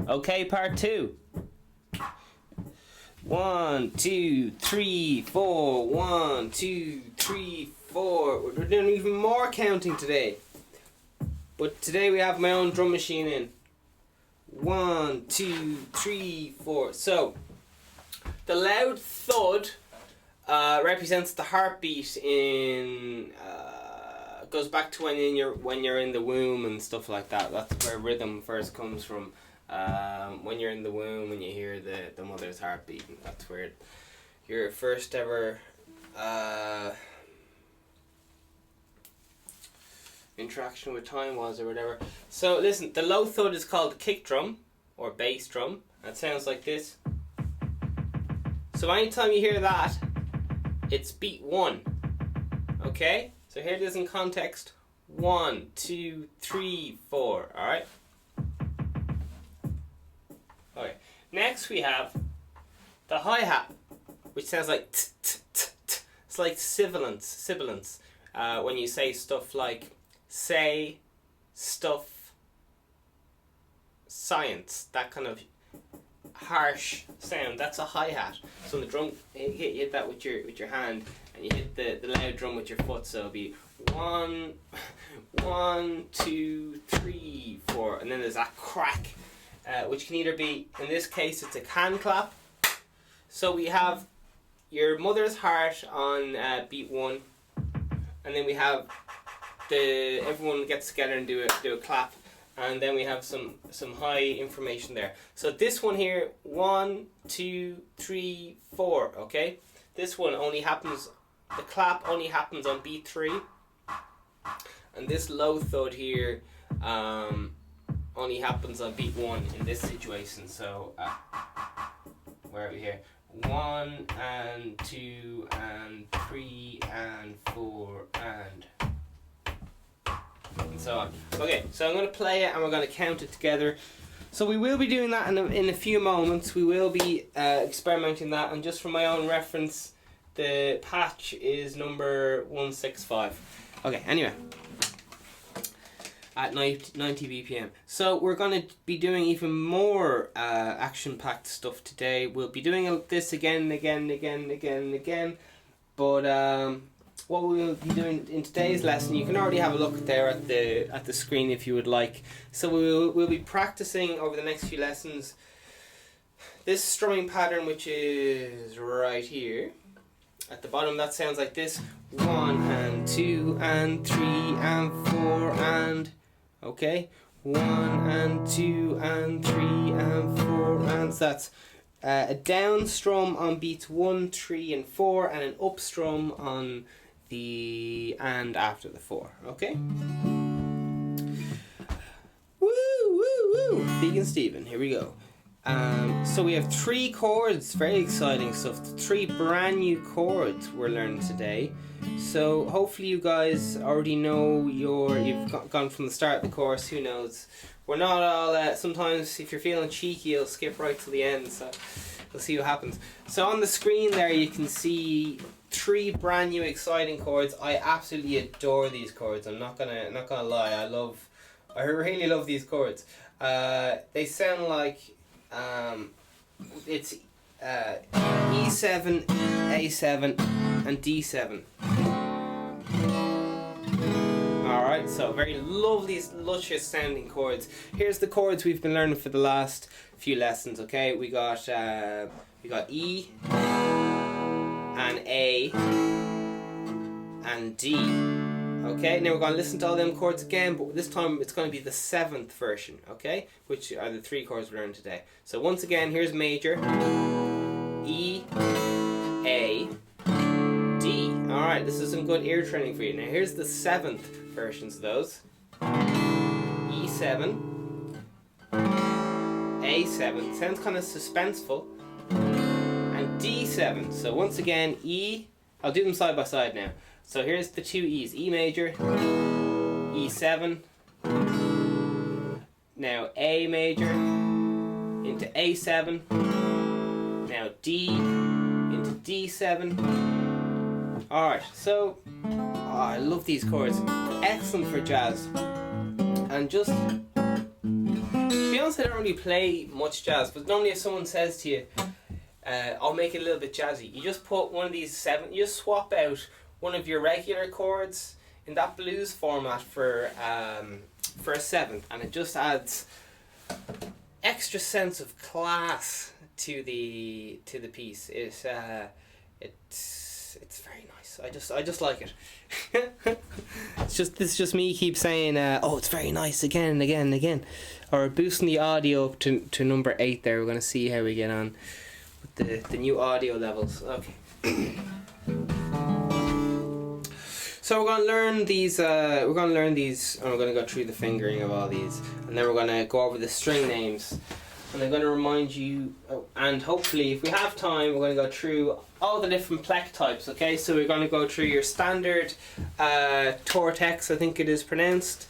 Okay, part 2. 1, 2, 3, 4. 1, 2, 3, 4. We're doing even more counting today. But today we have my own drum machine in. 1, 2, 3, 4. So the loud thud represents the heartbeat in. Goes back to when you're in the womb and stuff like that. That's where rhythm first comes from. When you're in the womb and you hear the mother's heartbeat, and that's where your first ever interaction with time was, or whatever. So listen, the low thud is called the kick drum or bass drum. It sounds like this. So anytime you hear that, it's beat 1. Okay? So here it is in context. 1, 2, 3, 4. Alright? Okay. Next we have the hi-hat, which sounds like t t t t. It's like sibilance. When you say stuff like say, stuff, science, that kind of harsh sound. That's a hi-hat. So on the drum, you hit that with your hand, and you hit the loud drum with your foot. So it'll be 1, 2, 3, 4, and then there's that crack, which can either be, in this case, it's a can clap. So we have your mother's heart on beat 1, and then we have everyone gets together and do a clap. And then we have some high information there. So this one here, 1, 2, 3, 4. Okay, this one only happens. The clap only happens on beat 3, and this low thud here only happens on beat 1 in this situation. So where are we here? 1 and 2 and 3 and 4 and so on. Okay, so I'm going to play it and we're going to count it together. So we will be doing that in a few moments. We will be experimenting that, and just for my own reference, the patch is number 165. Okay, anyway, at 90 BPM. So we're going to be doing even more action-packed stuff today. We'll be doing this again, but what we'll be doing in today's lesson, you can already have a look there at the screen if you would like. So we'll be practicing over the next few lessons this strumming pattern, which is right here at the bottom. That sounds like this: 1 and 2 and 3 and 4 and okay, 1 and 2 and 3 and 4 and so that's a down strum on beats 1, 3 and 4, and an up strum on the and after the 4. Okay. Woo! Vegan Stephen, here we go. So we have 3 chords, very exciting stuff. 3 brand new chords we're learning today. So hopefully you guys already know you've gone from the start of the course. Who knows? We're not all. Sometimes if you're feeling cheeky, you'll skip right to the end. So we'll see what happens. So on the screen there, you can see 3 brand new exciting chords. I absolutely adore these chords. I'm not gonna lie. I really love these chords. They sound like it's E7, A7, and D7. Alright, so very lovely, luscious sounding chords. Here's the chords we've been learning for the last few lessons. Okay, we got E and A and D. Okay, now we're going to listen to all them chords again, but this time it's going to be the 7th version, okay, which are the 3 chords we learned today. So once again, here's major, E, A, D. Alright, this is some good ear training for you. Now here's the 7th versions of those. E7, A7, sounds kind of suspenseful, and D7. So once again, E, I'll do them side by side now. So here's the 2 E's, E major, E7, now A major, into A7, now D, into D7. Alright, so, I love these chords, excellent for jazz, and just, to be honest honest, I don't really play much jazz, but normally if someone says to you, I'll make it a little bit jazzy, you just put one of these 7, you just swap out one of your regular chords in that blues format for a 7th, and it just adds extra sense of class to the piece. It's very nice. I just like it. This is just me keep saying it's very nice again and again and again, or boosting the audio up to number 8 there. We're going to see how we get on with the new audio levels. Okay. So we're going to learn these, and we're going to go through the fingering of all these, and then we're going to go over the string names, and I'm going to remind you, and hopefully if we have time, we're going to go through all the different pleck types, okay? So we're going to go through your standard Tortex, I think it is pronounced,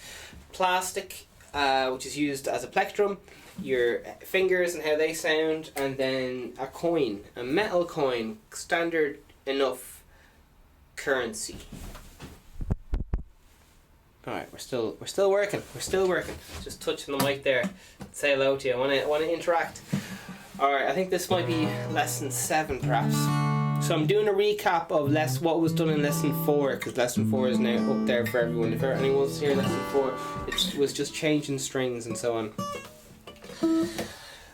plastic, which is used as a plectrum, your fingers and how they sound, and then a coin, a metal coin, standard enough currency. Alright, we're still working. Just touching the mic there. Say hello to you. I wanna interact. Alright, I think this might be lesson 7 perhaps. So I'm doing a recap of what was done in lesson 4, because lesson 4 is now up there for everyone. If anyone wants to hear lesson 4, it was just changing strings and so on.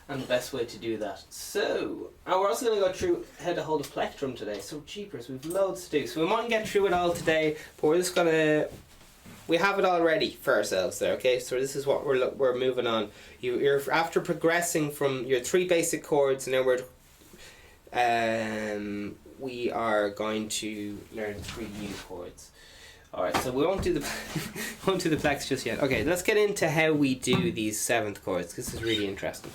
And the best way to do that. So, we're also going to go through how to hold a plectrum today. So jeepers, we've loads to do. So we mightn't get through it all today, but we're just going to... We have it all ready for ourselves there, okay? So this is what we're moving on. You're after progressing from your 3 basic chords, and now we are going to learn 3 new chords. Alright, so we won't do the plex just yet. Okay, let's get into how we do these 7th chords. This is really interesting.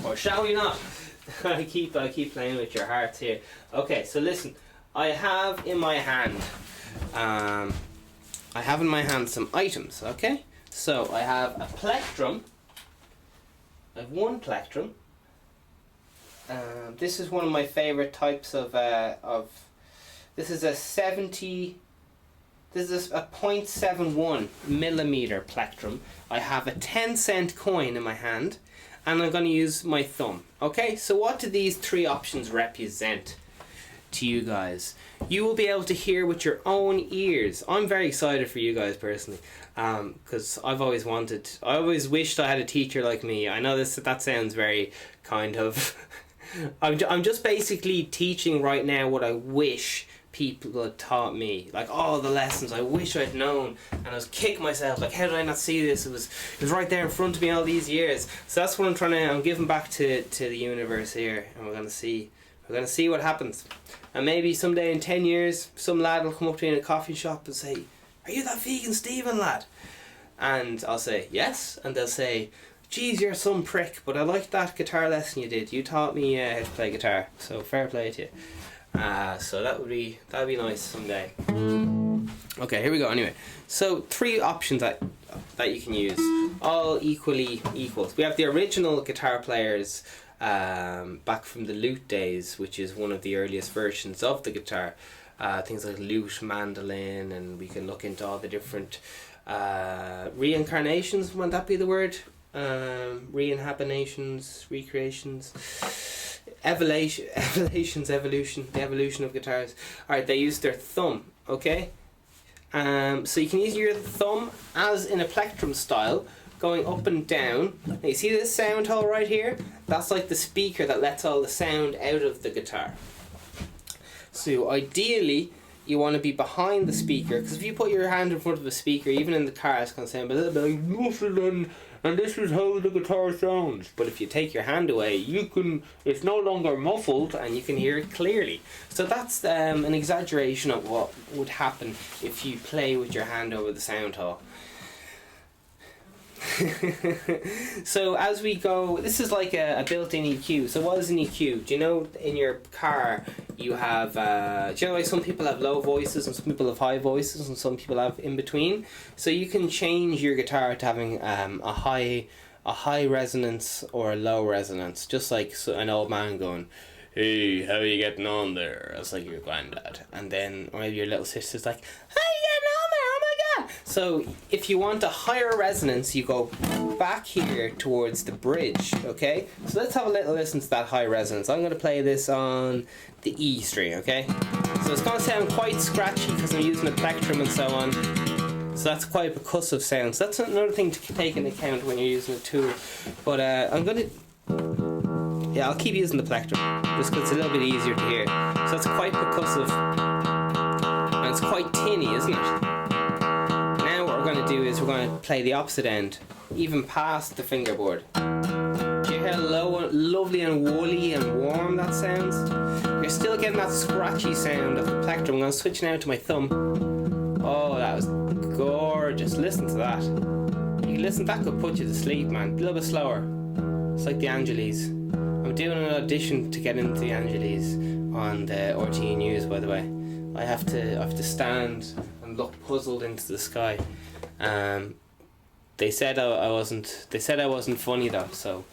Or shall we not? I keep playing with your hearts here. Okay, so listen. I have in my hand some items, okay? So I have a plectrum. I have 1 plectrum. This is one of my favorite types of this is a 0.71 millimeter plectrum. I have a 10-cent coin in my hand, and I'm going to use my thumb. Okay, so what do these 3 options represent to you guys? You will be able to hear with your own ears. I'm very excited for you guys personally, because I always wished I had a teacher like me. I know that sounds very kind of I'm just basically teaching right now what I wish people had taught me, like all the lessons I wish I'd known, and I was kicking myself like, how did I not see this? It was right there in front of me all these years. So that's what I'm giving back to the universe here, and we're gonna see what happens. And maybe someday in 10 years some lad will come up to me in a coffee shop and say, "Are you that vegan Stephen lad?" And I'll say yes, and they'll say, "Geez, you're some prick, but I liked that guitar lesson you did. You taught me how to play guitar, so fair play to you." So that'd be nice someday. Okay, here we go. Anyway, so 3 options that you can use, all equally equal. We have the original guitar players back from the lute days, which is one of the earliest versions of the guitar. Things like lute, mandolin, and we can look into all the different reincarnations. Would that be the word? Reinhabitations, recreations, evolution, the evolution of guitars. Alright, they use their thumb, okay? So you can use your thumb as in a plectrum style, going up and down. Now you see this sound hole right here? That's like the speaker that lets all the sound out of the guitar. So ideally you want to be behind the speaker, because if you put your hand in front of a speaker, even in the car, it's going to sound a little bit like muffled, and this is how the guitar sounds. But if you take your hand away, it's no longer muffled and you can hear it clearly. So that's an exaggeration of what would happen if you play with your hand over the sound hole. So as we go, this is like a built-in EQ. So what is an EQ? Do you know in your car you have, do you know like some people have low voices and some people have high voices and some people have in between? So you can change your guitar to having a high resonance or a low resonance, just like an old man going, "Hey, how are you getting on there?" That's like your granddad. And then or maybe your little sister's like, "How are you getting on there? Oh my god!" So if you want a higher resonance, you go back here towards the bridge, okay? So let's have a little listen to that high resonance. I'm going to play this on the E string, okay? So it's going to sound quite scratchy because I'm using a plectrum and so on. So that's quite a percussive sound. So that's another thing to take into account when you're using a tool. But I'm going to... Yeah, I'll keep using the plectrum just because it's a little bit easier to hear. So it's quite percussive. And it's quite tinny, isn't it? Now what we're going to do is we're going to play the opposite end, even past the fingerboard. Do you hear how lovely and woolly and warm that sounds? You're still getting that scratchy sound of the plectrum. I'm going to switch now to my thumb. Oh, that was gorgeous. Listen to that. You can listen, that could put you to sleep, man. A little bit slower. It's like the Angeles. I'm doing an audition to get into the Angeles on the RTE News, by the way. I have to stand and look puzzled into the sky. They said I wasn't. They said I wasn't funny though. So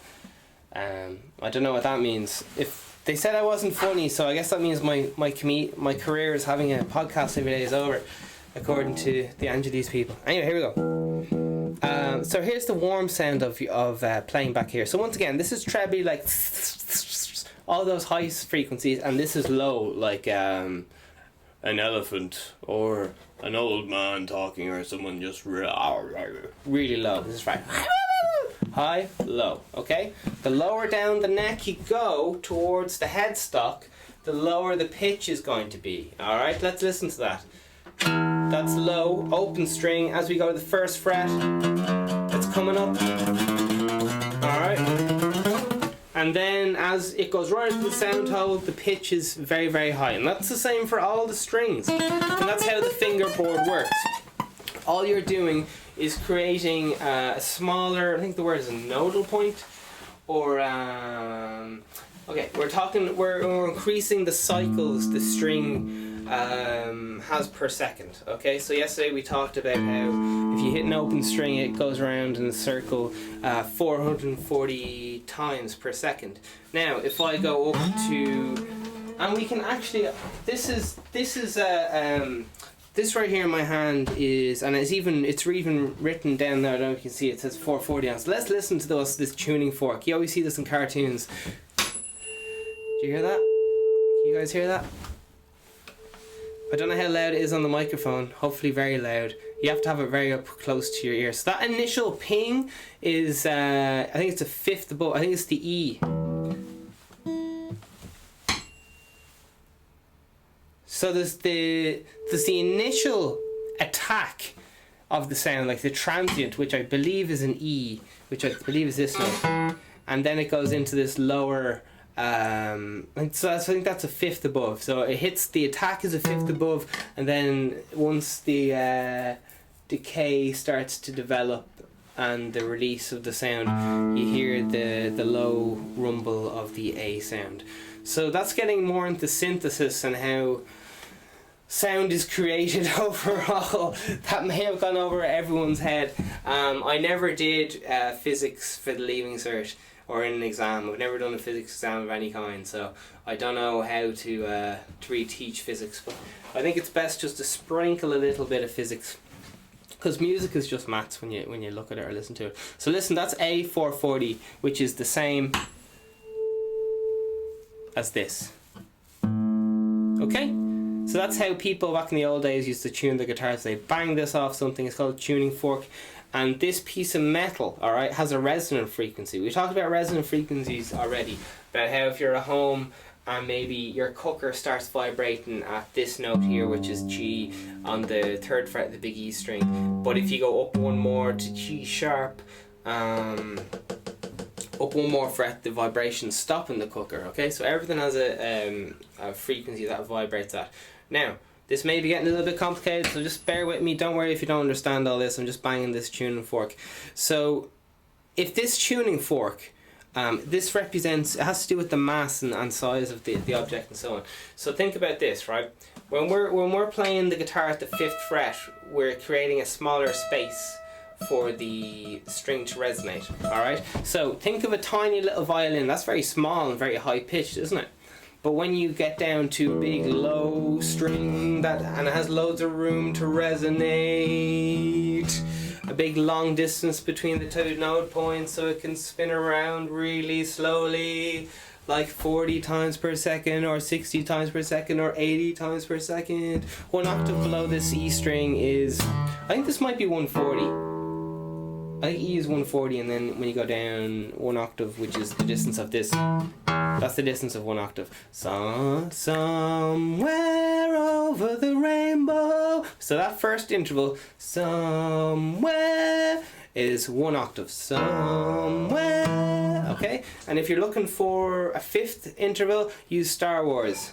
I don't know what that means. If they said I wasn't funny, so I guess that means my career is having a podcast every day is over, according to the Angeles people. Anyway, here we go. So here's the warm sound of playing back here. So once again, this is trebly, like all those high frequencies, and this is low, like an elephant or an old man talking, or someone just really low. This is right. High, low. Okay. The lower down the neck you go towards the headstock, the lower the pitch is going to be. All right. Let's listen to that. That's low, open string. As we go to the first fret, it's coming up. Alright. And then as it goes right into the sound hole, the pitch is very, very high. And that's the same for all the strings. And that's how the fingerboard works. All you're doing is creating a smaller, I think the word is a nodal point, or okay, we're increasing the cycles the string has per second. Okay, so yesterday we talked about how if you hit an open string, it goes around in a circle 440 times per second. Now if I go up to, and we can actually, this right here in my hand is, and it's even written down there, I don't know if you can see it, says 440 on. So let's listen to this tuning fork. You always see this in cartoons. Do you hear that? Can you guys hear that? I don't know how loud it is on the microphone. Hopefully very loud. You have to have it very up close to your ear. So that initial ping is, I think it's a fifth above. I think it's the E. So there's the initial attack of the sound, like the transient, which I believe is an E, which I believe is this note, and then it goes into this lower. So I think that's a fifth above. So it hits, the attack is a fifth above, and then once the decay starts to develop and the release of the sound, you hear the low rumble of the A sound. So that's getting more into synthesis and how sound is created overall. That may have gone over everyone's head. I never did physics for the Leaving Cert or in an exam. I've never done a physics exam of any kind, so I don't know how to reteach physics, but I think it's best just to sprinkle a little bit of physics, because music is just maths when you look at it or listen to it. So listen, that's A440, which is the same as this. Okay? So that's how people back in the old days used to tune the guitars. They bang this off something, it's called a tuning fork. And this piece of metal, alright, has a resonant frequency. We talked about resonant frequencies already, about how if you're at home and maybe your cooker starts vibrating at this note here, which is G, on the third fret of the big E string. But if you go up one more to G sharp, up one more fret, the vibrations stop in the cooker. Okay, so everything has a frequency that vibrates at. Now, this may be getting a little bit complicated, so just bear with me. Don't worry if you don't understand all this. I'm just banging this tuning fork. So, if this tuning fork, this represents, it has to do with the mass and size of the object and so on. So think about this, right? When we're playing the guitar at the 5th fret, we're creating a smaller space for the string to resonate. All right. So think of a tiny little violin. That's very small and very high pitched, isn't it? But when you get down to a big low string and it has loads of room to resonate, a big long distance between the two note points so it can spin around really slowly, like 40 times per second or 60 times per second or 80 times per second. One octave below this E string is, I think this might be 140. I think E is 140, and then when you go down one octave, which is the distance of this, that's the distance of one octave. Somewhere over the rainbow. So that first interval, somewhere, is one octave. Somewhere. Okay? And if you're looking for a fifth interval, use Star Wars.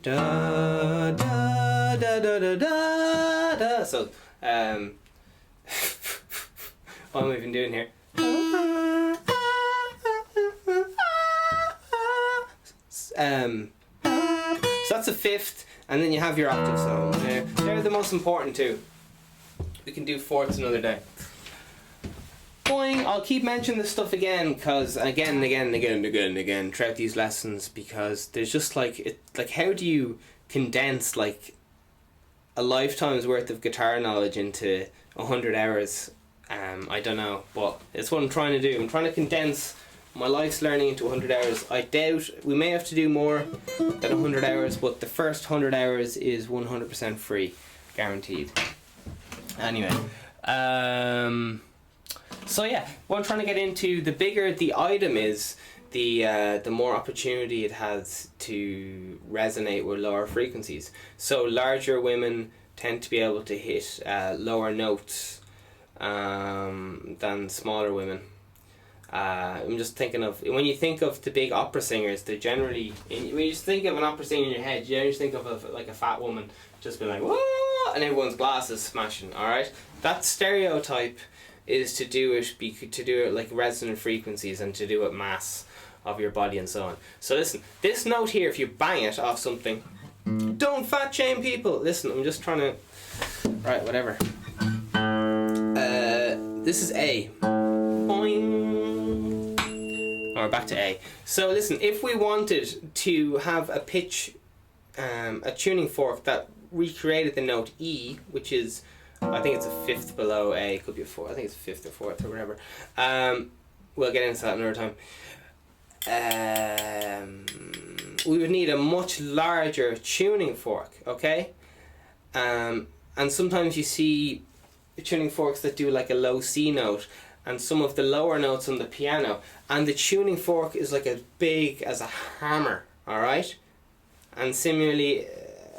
Da da da da da da da. So, what am I even doing here? So that's a fifth, and then you have your octave. So they're the most important two. We can do fourths another day. I'll keep mentioning this stuff again, because again throughout these lessons, because there's just like how do you condense like a lifetime's worth of guitar knowledge into 100 hours? I don't know, but it's what I'm trying to do. I'm trying to condense my life's learning into 100 hours. I doubt we may have to do more than 100 hours, but the first 100 hours is 100% free, guaranteed. Anyway, so yeah, what I'm trying to get into, the bigger the item is, the more opportunity it has to resonate with lower frequencies. So larger women tend to be able to hit lower notes than smaller women. I'm just thinking of, when you think of the big opera singers, they're generally, when you just think of an opera singer in your head, you generally think of like a fat woman just being like, whoa, and everyone's glasses smashing. Alright, that stereotype is to do it like resonant frequencies and to do it mass of your body and so on. So listen, this note here, if you bang it off something, don't fat shame people. Listen, I'm just trying to, right, whatever. This is A. Boing. Or back to A. So listen, if we wanted to have a pitch, a tuning fork that recreated the note E, which is, I think it's a fifth below A, could be a fourth, I think it's a fifth or fourth or whatever. We'll get into that another time. We would need a much larger tuning fork, okay? And sometimes you see tuning forks that do like a low C note and some of the lower notes on the piano, and the tuning fork is like as big as a hammer, alright? And similarly,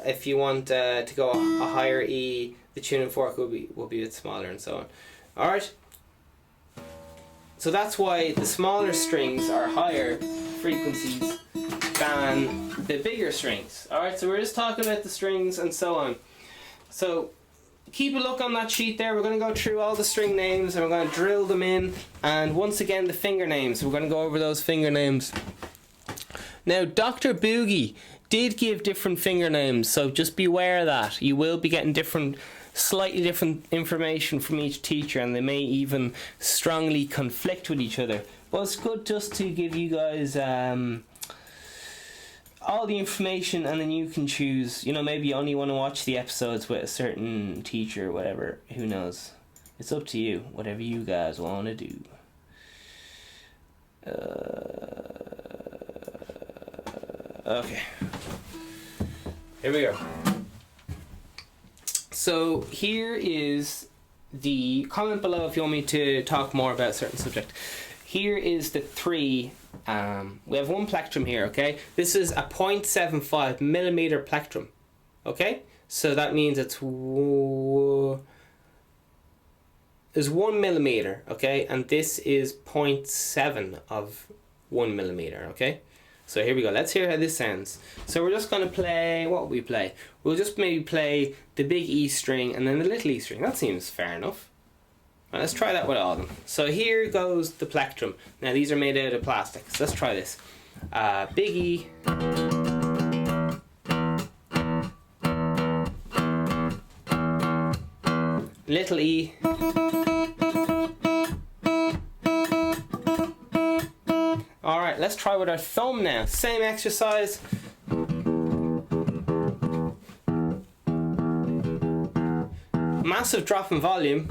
if you want to go a higher E, the tuning fork will be a bit smaller and so on. Alright? So that's why the smaller strings are higher frequencies than the bigger strings. Alright, so we're just talking about the strings and so on. So keep a look on that sheet there. We're going to go through all the string names and we're going to drill them in. And once again, the finger names. We're going to go over those finger names. Now, Dr. Boogie did give different finger names, so just beware of that. You will be getting slightly different information from each teacher, and they may even strongly conflict with each other. But it's good just to give you guys all the information, and then you can choose. You know, maybe you only want to watch the episodes with a certain teacher or whatever. Who knows? It's up to you. Whatever you guys want to do. Okay. Here we go. So here is the comment below if you want me to talk more about a certain subject. Here is the three. We have one plectrum here, okay? This is a 0.75 millimeter plectrum, okay? So that means it's 1 millimeter, okay? And this is 0.7 of 1 millimeter, okay? So here we go. Let's hear how this sounds. So we're just going to play, what will we play? We'll just maybe play the big E string and then the little E string. That seems fair enough. Right, let's try that with all of them. So here goes the plectrum. Now these are made out of plastic. So let's try this. Big E. Little E. Alright, let's try with our thumb now. Same exercise. Massive drop in volume.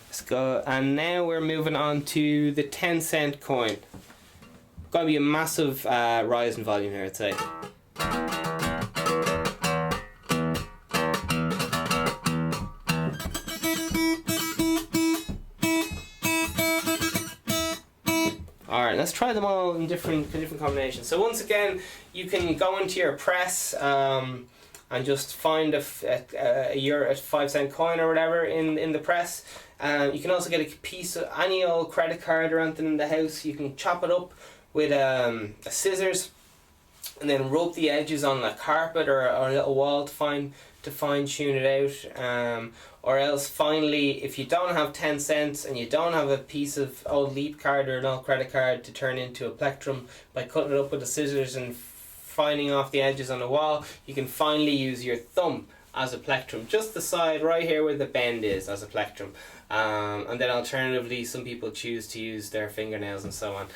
Let's go, and now we're moving on to the 10-cent coin. Got to be a massive rise in volume here, I'd say. Alright, let's try them all in different combinations. So once again, you can go into your press and just find a euro, a 5-cent coin or whatever in the press. You can also get a piece of any old credit card or anything in the house. You can chop it up with a scissors and then rub the edges on a carpet or a little wall to fine tune it out. Or else finally, if you don't have 10 cents and you don't have a piece of old leap card or an old credit card to turn into a plectrum by cutting it up with the scissors and fining off the edges on the wall, you can finally use your thumb as a plectrum, just the side right here where the bend is as a plectrum. And then alternatively, some people choose to use their fingernails and so on.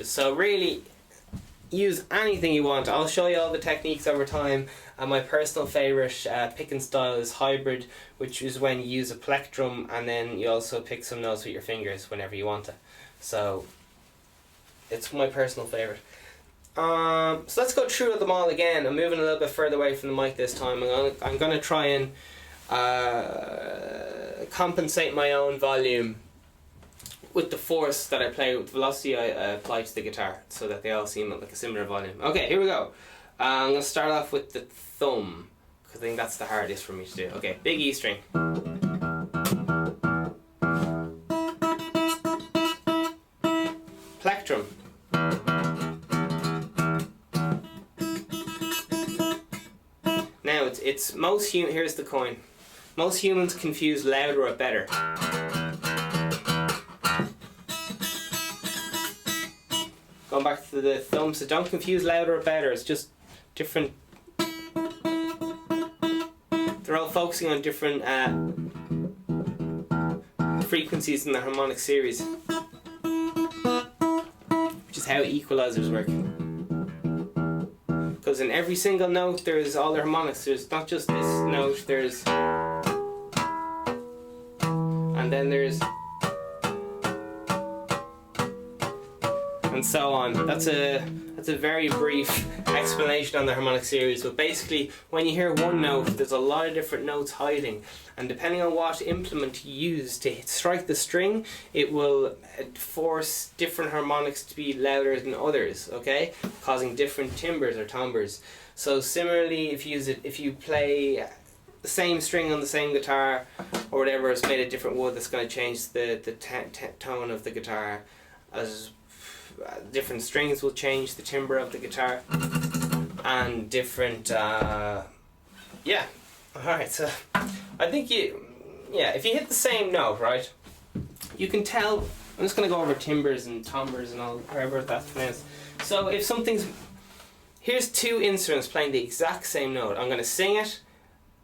So really, use anything you want. I'll show you all the techniques over time. And my personal favourite picking style is hybrid, which is when you use a plectrum and then you also pick some notes with your fingers whenever you want to. So it's my personal favourite. So let's go through them all again. I'm moving a little bit further away from the mic this time. I'm gonna try and compensate my own volume with the force that I play, with the velocity I apply to the guitar, so that they all seem like a similar volume. Okay, here we go. I'm going to start off with the thumb, because I think that's the hardest for me to do. Okay, big E string. Plectrum. Now, it's most human. Here's the coin. Most humans confuse louder or better. Going back to the thumb, so don't confuse louder or better, it's just different. They're all focusing on different frequencies in the harmonic series, which is how equalizers work. Because in every single note there's all the harmonics, there's not just this note, there's, and then there's, and so on. That's a very brief explanation on the harmonic series, but basically when you hear one note there's a lot of different notes hiding, and depending on what implement you use to strike the string, it will force different harmonics to be louder than others, okay, causing different timbres or timbres. So similarly, if you play the same string on the same guitar or whatever, it's made of different wood, that's going to change the tone of the guitar. As different strings will change the timbre of the guitar, and different yeah. Alright, so I think if you hit the same note, right, you can tell. I'm just going to go over timbres and timbres and all, however that's pronounced. So if here's two instruments playing the exact same note, I'm going to sing it,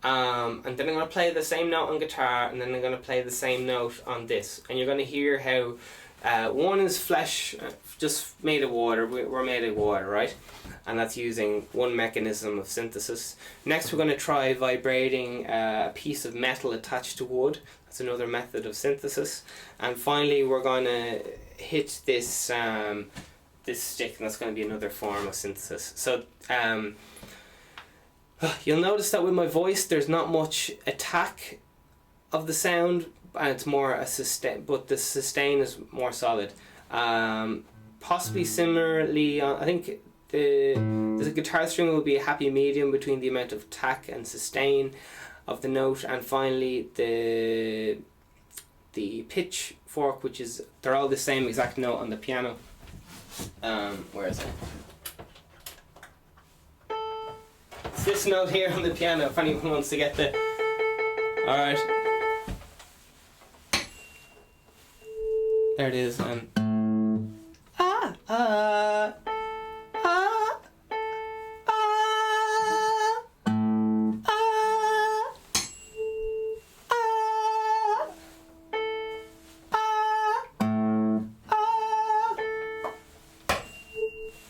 and then I'm going to play the same note on guitar, and then I'm going to play the same note on this, and you're going to hear how one is flesh, just made of water. We're made of water, right? And that's using one mechanism of synthesis. Next, we're going to try vibrating a piece of metal attached to wood. That's another method of synthesis. And finally, we're going to hit this this stick, and that's going to be another form of synthesis. So you'll notice that with my voice, there's not much attack of the sound, and it's more a sustain, but the sustain is more solid. Possibly similarly, I think the guitar string will be a happy medium between the amount of attack and sustain of the note, and finally the pitch fork, which is, they're all the same exact note on the piano. Where is it? It's this note here on the piano, if anyone wants to get the... Alright. There it is, and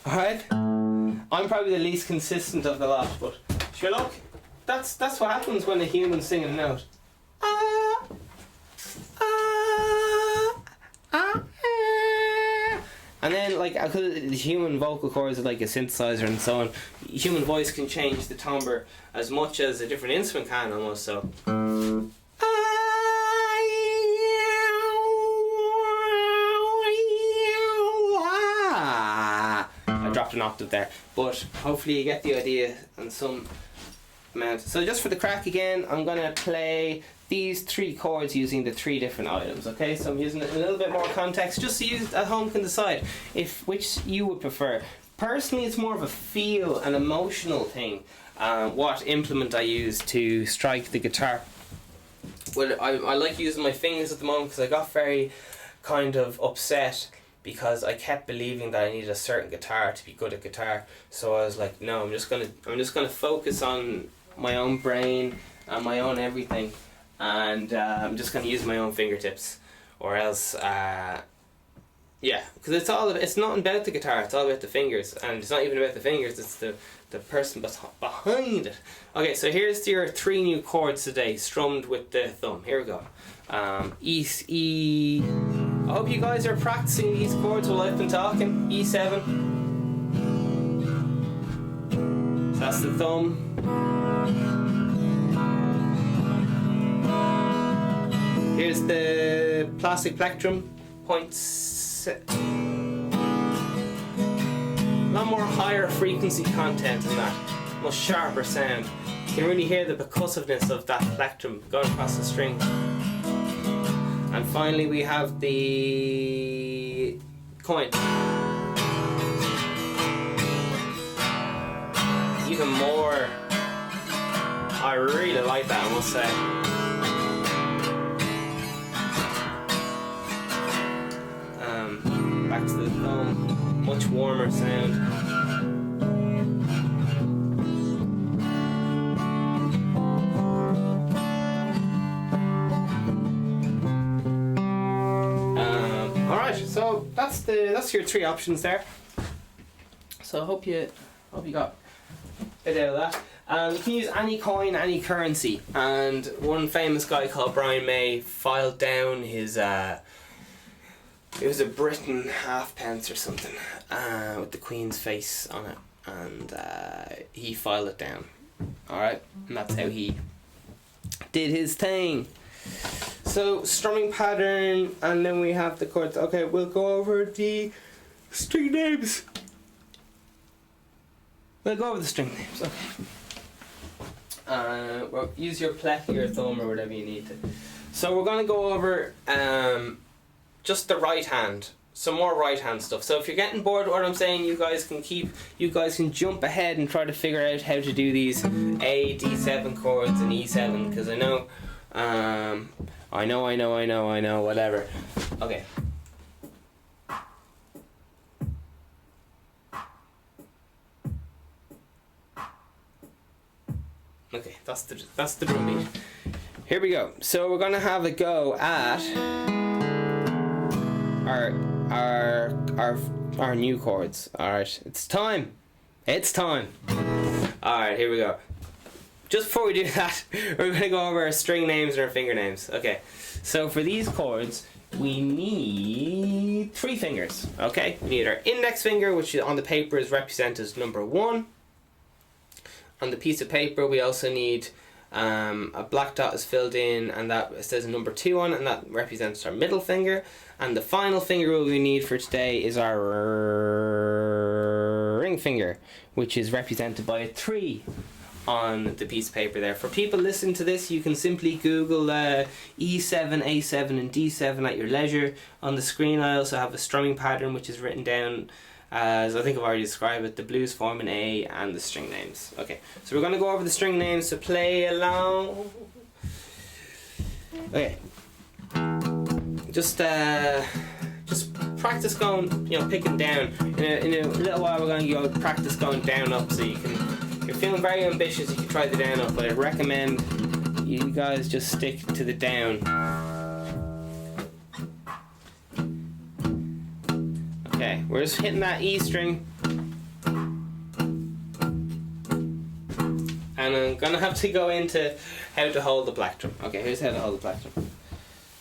Alright? I'm probably the least consistent of the lot, but sure, look, that's what happens when a human's singing a note. And then, like, because the human vocal cords are like a synthesizer and so on, human voice can change the timbre as much as a different instrument can, almost. So I dropped an octave there, but hopefully you get the idea on some amount. So just for the crack again, I'm gonna play these 3 chords using the 3 different items. Okay, so I'm using a little bit more context just so you at home can decide which you would prefer. Personally, it's more of a feel and emotional thing, what implement I use to strike the guitar. Well, I like using my fingers at the moment because I got very kind of upset because I kept believing that I needed a certain guitar to be good at guitar. So I was like, no, I'm just gonna focus on my own brain and my own everything, and I'm just gonna use my own fingertips, or else yeah, because it's not about the guitar, it's all about the fingers, and it's not even about the fingers, it's the person behind it. Okay, so here's your 3 new chords today, strummed with the thumb. Here we go. E. I hope you guys are practicing these chords while I've been talking. E7. So that's the thumb. Here's the plastic plectrum. A lot more higher frequency content in that, much sharper sound. You can really hear the percussiveness of that plectrum going across the string. And finally we have the coin. Even more, I really like that, I must say. Back to the thumb, much warmer sound. Alright, so that's your 3 options there. So I hope you got a bit out of that. You can use any coin, any currency, and one famous guy called Brian May filed down his it was a Britain halfpence or something, with the Queen's face on it, and he filed it down. Alright, and that's how he did his thing. So, strumming pattern, and then we have the chords. Okay, we'll go over the string names. We'll go over the string names, okay. Well, use your plec, your thumb, or whatever you need to. So we're going to go over just the right hand, some more right hand stuff. So if you're getting bored with what I'm saying, you guys can jump ahead and try to figure out how to do these A, D7 chords and E7, because I know, whatever. Okay. Okay, that's the drum beat. Here we go. So we're gonna have a go at our new chords. Alright, it's time. Alright, here we go. Just before we do that, we're going to go over our string names and our finger names. Okay, so for these chords, we need 3 fingers. Okay, we need our index finger, which on the paper is represented as number 1. On the piece of paper, we also need a black dot is filled in, and that says a number 2 on it, and that represents our middle finger. And the final finger we need for today is our ring finger, which is represented by a 3 on the piece of paper there. For people listening to this, you can simply Google E7, A7 and D7 at your leisure. On the screen I also have a strumming pattern which is written down as I think I've already described it, the blues form in A and the string names. Okay, so we're going to go over the string names, so play along. Okay, just practice going, picking down. In a little while we're going to go practice going down up, so you can, if you're feeling very ambitious, you can try the down up, but I recommend you guys just stick to the down. Okay, we're just hitting that E string, and I'm gonna have to go into how to hold the plectrum. Okay, here's how to hold the plectrum.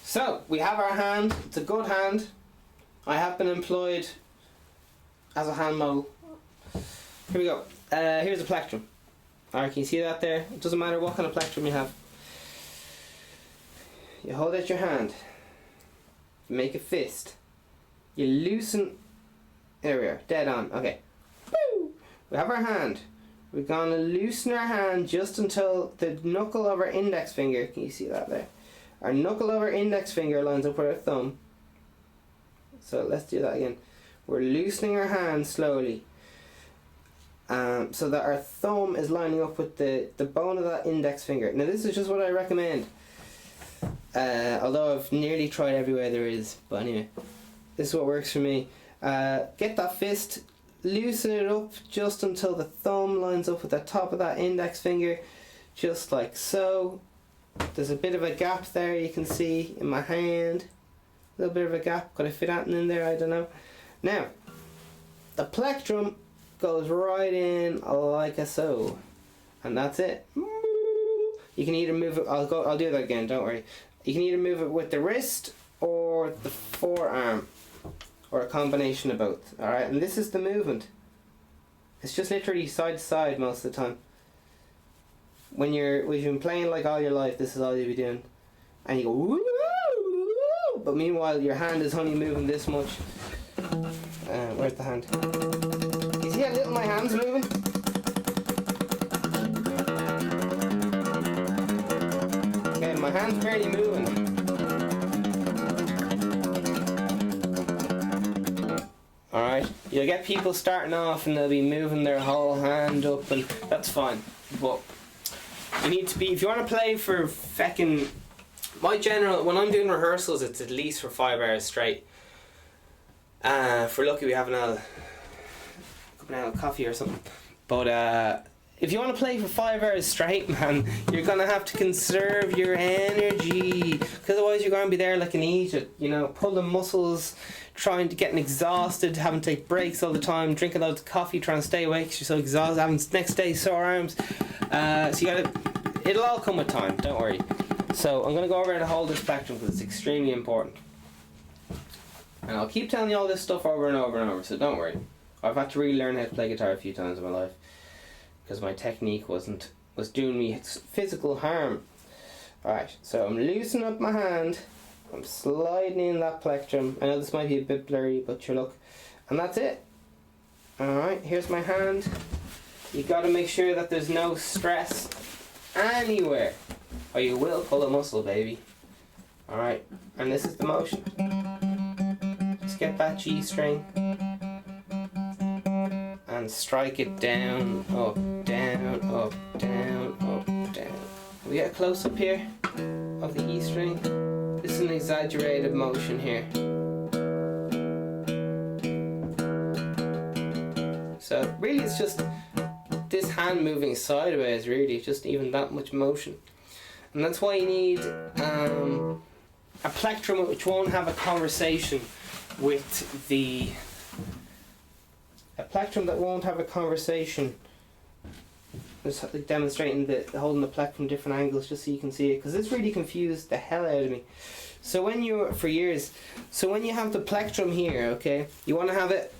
So we have our hand. It's a good hand. I have been employed as a hand model. Here we go. Here's a plectrum. Alright, can you see that there? It doesn't matter what kind of plectrum you have. You hold out your hand. Make a fist. You loosen. There we are. Dead on. Okay. Woo! We have our hand. We're going to loosen our hand just until the knuckle of our index finger, can you see that there? Our knuckle of our index finger lines up with our thumb. So let's do that again. We're loosening our hand slowly. So that our thumb is lining up with the bone of that index finger. Now this is just what I recommend. Although I've nearly tried everywhere there is. But anyway, this is what works for me. Get that fist, loosen it up just until the thumb lines up with the top of that index finger. Just like so. There's a bit of a gap there you can see in my hand. A little bit of a gap. Could I fit anything in there? I don't know. Now, the plectrum goes right in like a so, and that's it. You can either move it. I'll do that again. Don't worry. You can either move it with the wrist or the forearm, or a combination of both. All right, and this is the movement. It's just literally side to side most of the time. When you've been playing like all your life, this is all you'll be doing, and you go woo, woo, woo, but meanwhile your hand is only moving this much. Where's the hand? You see how little my hand's moving? Okay, my hand's barely moving. Alright, you'll get people starting off and they'll be moving their whole hand up, and that's fine. But you need to be, if you want to play for feckin', when I'm doing rehearsals, it's at least for 5 hours straight. If we're lucky we have a cup of coffee or something. But if you want to play for 5 hours straight, man, you're going to have to conserve your energy, because otherwise you're going to be there like an idiot, you know, pulling muscles, trying to getting exhausted, having to take breaks all the time, drinking loads of coffee, trying to stay awake because you're so exhausted, having next day sore arms. So you gotta, it'll all come with time, don't worry. So I'm going to go over and hold this plectrum because it's extremely important. And I'll keep telling you all this stuff over and over and over, so don't worry. I've had to really learn how to play guitar a few times in my life because my technique was doing me physical harm. Alright, so I'm loosening up my hand, I'm sliding in that plectrum. I know this might be a bit blurry, but sure, look. And that's it. Alright, here's my hand. You gotta make sure that there's no stress anywhere, or you will pull a muscle, baby. Alright, and this is the motion. Just get that G string and strike it down, up, down, up, down, up, down. We get a close up here of the E string. This is an exaggerated motion here. So really it's just this hand moving sideways, really, just even that much motion. And that's why you need a plectrum which won't have a conversation with the... A plectrum that won't have a conversation. Just demonstrating the holding the plectrum different angles just so you can see it, because this really confused the hell out of me. So when you have the plectrum here, okay, you want to have it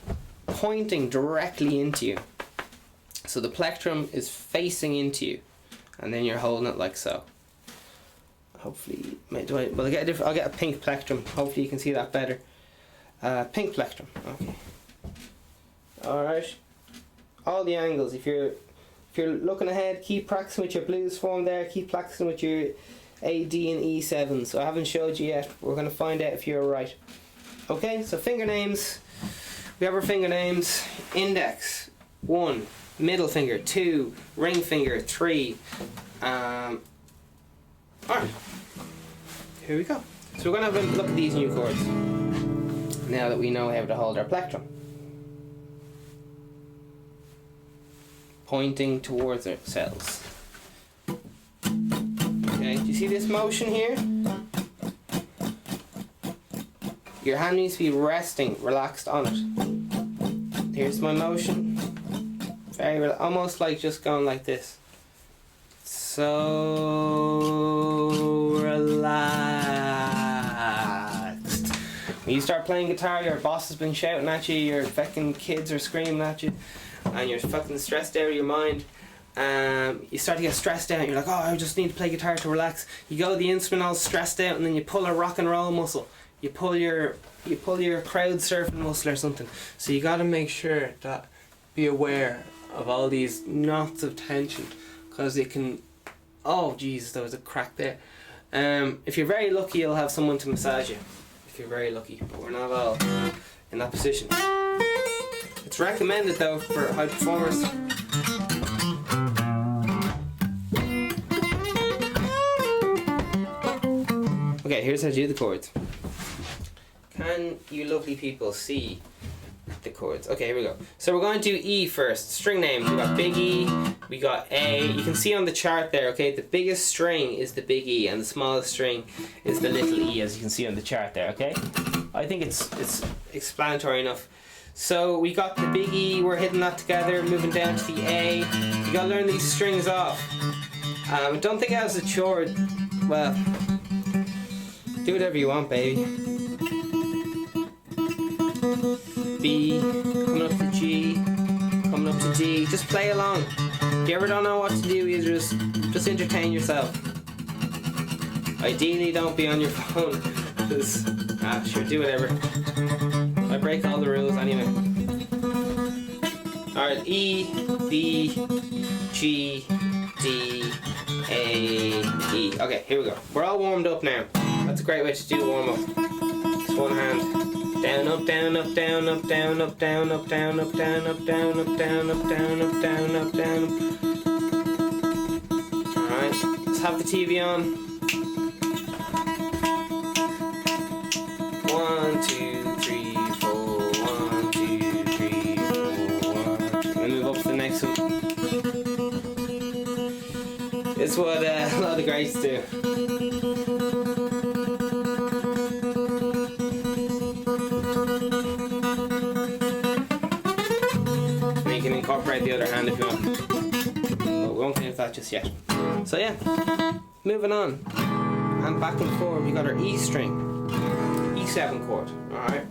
pointing directly into you. So the plectrum is facing into you, and then you're holding it like so. Hopefully, I'll get a pink plectrum. Hopefully you can see that better. Pink plectrum. Okay. All right. All the angles. If you're looking ahead, keep practicing with your blues form there. Keep practicing with your A, D, and E7. So I haven't showed you yet. We're going to find out if you're right. Okay. So finger names. We have our finger names. Index 1. Middle finger 2. Ring finger 3. Alright. Here we go. So we're going to have a look at these new chords now that we know how to hold our plectrum. Pointing towards ourselves. Okay, do you see this motion here? Your hand needs to be resting, relaxed on it. Here's my motion. Almost like just going like this. so relaxed. When you start playing guitar, your boss has been shouting at you, your fucking kids are screaming at you, and you're fucking stressed out of your mind. You start to get stressed out. You're like, oh, I just need to play guitar to relax. You go to the instrument all stressed out, and then you pull a rock and roll muscle. You pull your crowd surfing muscle or something. So you got to make sure that be aware of all these knots of tension, because it can. Oh Jesus, there was a crack there. If you're very lucky, you'll have someone to massage you. If you're very lucky, but we're not all in that position. It's recommended though for high performers. Okay, here's how to do the chords. Can you lovely people see the chords? Okay, here we go. So we're going to do E first. String names. We got big E, we got A. You can see on the chart there, okay, the biggest string is the big E and the smallest string is the little e, as you can see on the chart there, okay? I think it's explanatory enough. So we got the big E, we're hitting that together, moving down to the A. You gotta learn these strings off. Don't think it has a chord. Well, do whatever you want, baby. B, coming up to G, coming up to D. Just play along. If you ever don't know what to do, you just entertain yourself. Ideally, don't be on your phone. Because, sure, do whatever. I break all the rules anyway. Alright, E, B, G, D, A, E. Okay, here we go. We're all warmed up now. That's a great way to do a warm up. Just one hand. Down, up, down, up, down, up, down, up, down, up, down, up, down, up, down, up, down, up, down, up, down, up, down. Alright, let's have the TV on. 1, 2, 3, 4. 1, 2, 3, 4. 1. Then move up to the next one. It's what a lot of greats do. Incorporate the other hand if you want, but we won't get into that just yet. So yeah, moving on, and back and forward, we got our E string, E7 chord. Alright,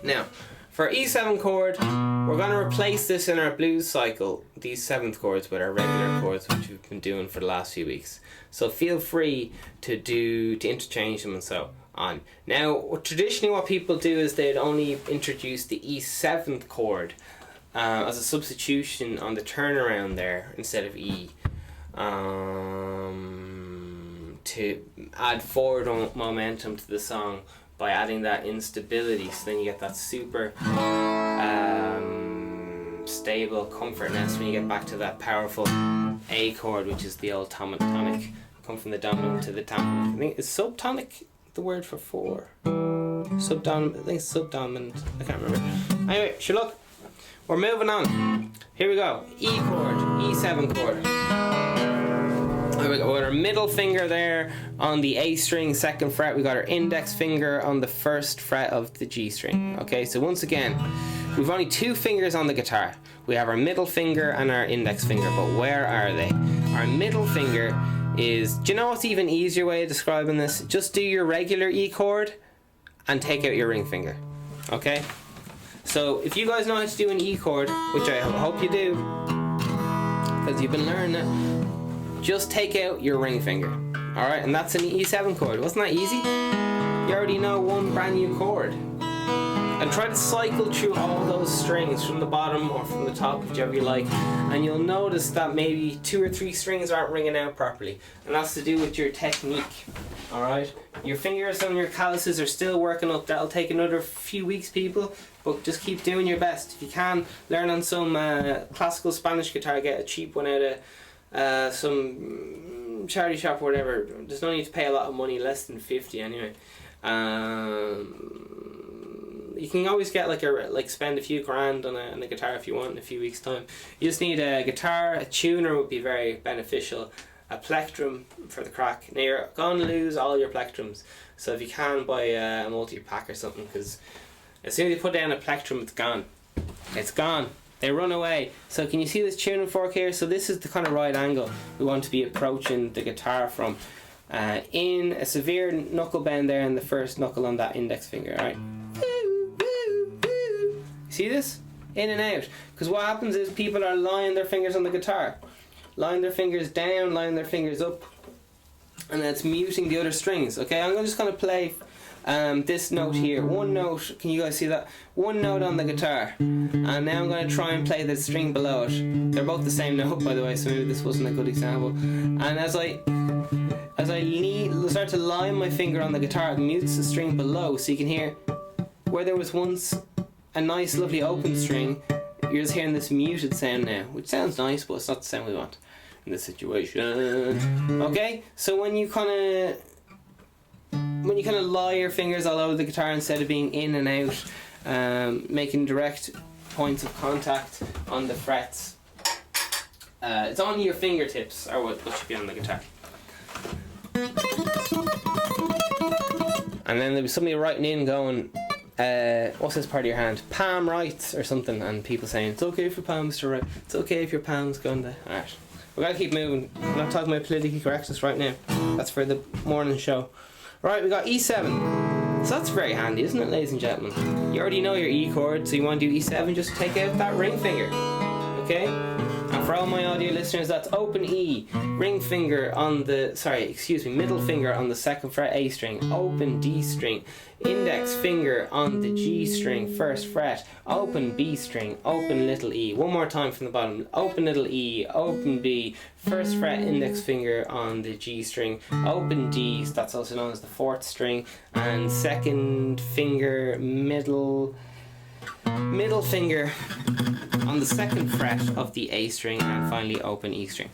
now for E7 chord, we're going to replace this in our blues cycle, these 7th chords, with our regular chords, which we've been doing for the last few weeks. So feel free to interchange them and so on. Now traditionally what people do is they'd only introduce the E7th chord as a substitution on the turnaround there instead of E, to add forward momentum to the song by adding that instability, so then you get that super stable comfortness when you get back to that powerful A chord, which is the old tonic. Come from the dominant to the dominant. I think is subtonic the word for 4? Subdominant. I think it's subdominant. I can't remember. Anyway, sure, look. We're moving on. Here we go. E chord, E7 chord. Here we go. We got our middle finger there on the A string, 2nd fret. We got our index finger on the 1st fret of the G string. Okay, so once again, we've only 2 fingers on the guitar. We have our middle finger and our index finger, but where are they? Our middle finger is, do you know what's even easier way of describing this? Just do your regular E chord and take out your ring finger. Okay? So if you guys know how to do an E chord, which I hope you do, because you've been learning it, just take out your ring finger. Alright, and that's an E7 chord. Wasn't that easy? You already know one brand new chord. And try to cycle through all those strings from the bottom or from the top, whichever you like, and you'll notice that maybe 2 or 3 strings aren't ringing out properly, and that's to do with your technique. Alright, your fingers and your calluses are still working up. That'll take another few weeks, people, but just keep doing your best. If you can, learn on some classical Spanish guitar, get a cheap one out of some charity shop or whatever. There's no need to pay a lot of money, less than 50 anyway. You can always get spend a few grand on a guitar if you want in a few weeks time. You just need a guitar, a tuner would be very beneficial, a plectrum for the crack. Now you're going to lose all your plectrums, so if you can, buy a multi-pack or something, because as soon as you put down a plectrum, it's gone. It's gone. They run away. So can you see this tuning fork here? So this is the kind of right angle we want to be approaching the guitar from. In a severe knuckle bend there in the first knuckle on that index finger, alright? See this? In and out. Because what happens is people are lying their fingers on the guitar. Lying their fingers down, lying their fingers up. And that's muting the other strings. Okay, I'm just going to play this note here. One note, can you guys see that? One note on the guitar. And now I'm going to try and play the string below it. They're both the same note, by the way, so maybe this wasn't a good example. And as I start to line my finger on the guitar, it mutes the string below, so you can hear where there was once a nice lovely open string, you're just hearing this muted sound now, which sounds nice, but it's not the sound we want in this situation. Okay, so when you kind of lie your fingers all over the guitar instead of being in and out, making direct points of contact on the frets, it's only your fingertips are what should be on the guitar. And then there was somebody writing in going, what's this part of your hand? Palm right or something, and people saying it's okay for palms to right. It's okay if your palms go into. Alright, we gotta keep moving. I'm not talking about politically correctness right now. That's for the morning show. Right, we got E7. So that's very handy, isn't it, ladies and gentlemen? You already know your E chord, so you want to do E7, just take out that ring finger. Okay? And for all my audio listeners, that's open E, ring finger on the, middle finger on the 2nd fret A string, open D string, index finger on the G string, 1st fret, open B string, open little E. One more time from the bottom, open little E, open B, 1st fret index finger on the G string, open D, that's also known as the 4th string, and 2nd finger, middle finger on the 2nd fret of the A string, and finally open E string.